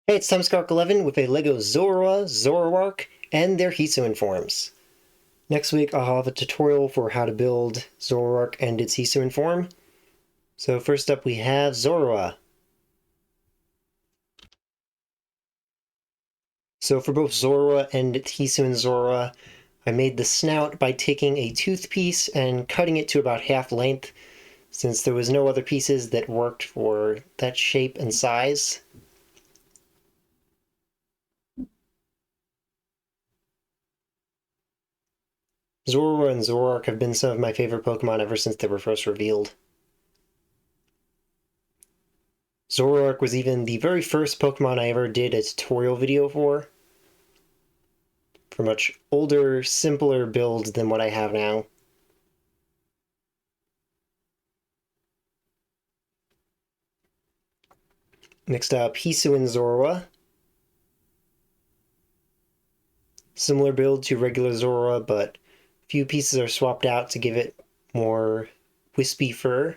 Hey, it's Timescark11 with a LEGO Zorua, Zoroark, and their Hisuian forms. Next week I'll have a tutorial for how to build Zoroark and its Hisuian form. So first up we have Zorua. So for both Zorua and Hisuian Zorua, I made the snout by taking a tooth piece and cutting it to about half length, since there was no other pieces that worked for that shape and size. Zorua and Zoroark have been some of my favorite Pokemon ever since they were first revealed. Zoroark was even the very first Pokemon I ever did a tutorial video for a much older, simpler build than what I have now. Next up, Hisuian Zorua. Similar build to regular Zorua, but a few pieces are swapped out to give it more wispy fur.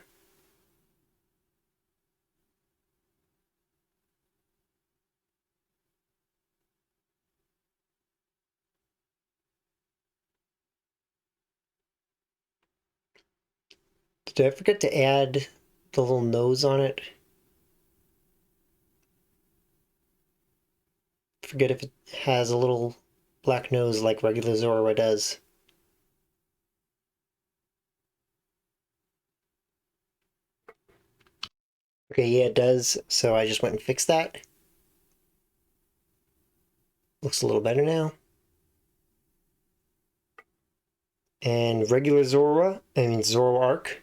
Did I forget to add the little nose on it? Forget if it has a little black nose like regular Zorua does. Okay, yeah, it does, so I just went and fixed that. Looks a little better now. And regular Zoroark.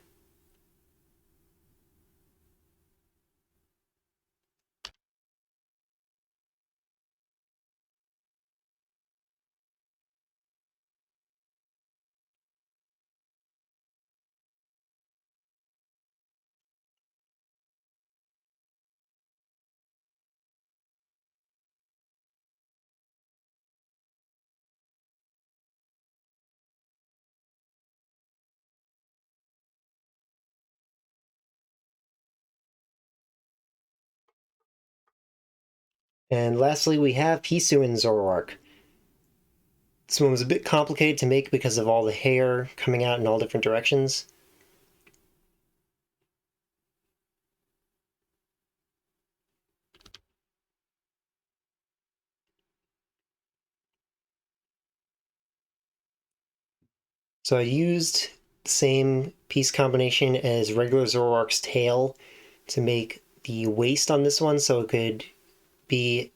And lastly, we have Hisuian Zoroark. This one was a bit complicated to make because of all the hair coming out in all different directions. So I used the same piece combination as regular Zoroark's tail to make the waist on this one so it could be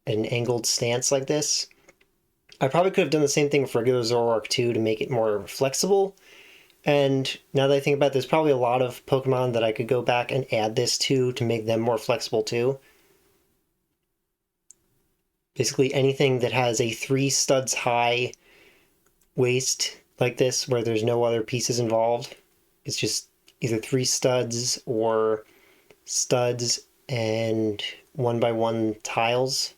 an angled stance like this. I probably could have done the same thing with regular Zoroark too to make it more flexible. And now that I think about it, there's probably a lot of Pokemon that I could go back and add this to make them more flexible too. Basically anything that has a 3 studs high waist like this where there's no other pieces involved. It's just either 3 studs or studs and 1x1 tiles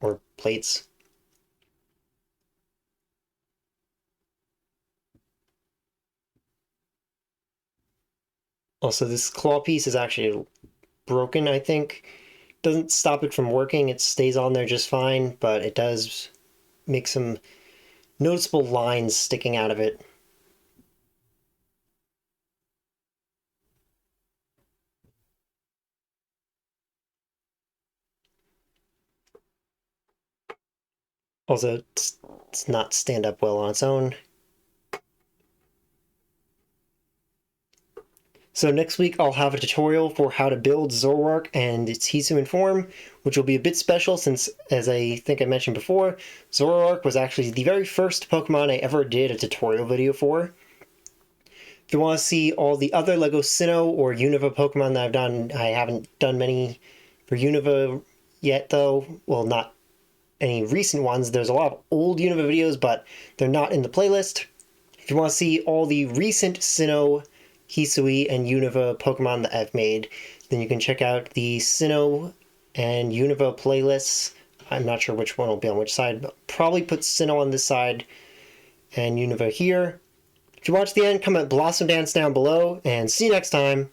or plates. Also, this claw piece is actually broken, I think. Doesn't stop it from working, it stays on there just fine, but it does make some noticeable lines sticking out of it. Also, it's not stand up well on its own. So next week I'll have a tutorial for how to build Zoroark and its Hisuian form, which will be a bit special since, as I think I mentioned before, Zoroark was actually the very first Pokemon I ever did a tutorial video for. If you want to see all the other LEGO Sinnoh or Unova Pokemon that I've done, I haven't done many for Unova yet though. Well, not any recent ones. There's a lot of old Unova videos, but they're not in the playlist. If you want to see all the recent Sinnoh, Hisui, and Unova Pokemon that I've made, then you can check out the Sinnoh and Unova playlists. I'm not sure which one will be on which side, but probably put Sinnoh on this side and Unova here. If you watch the end, comment Blossom Dance down below, and see you next time!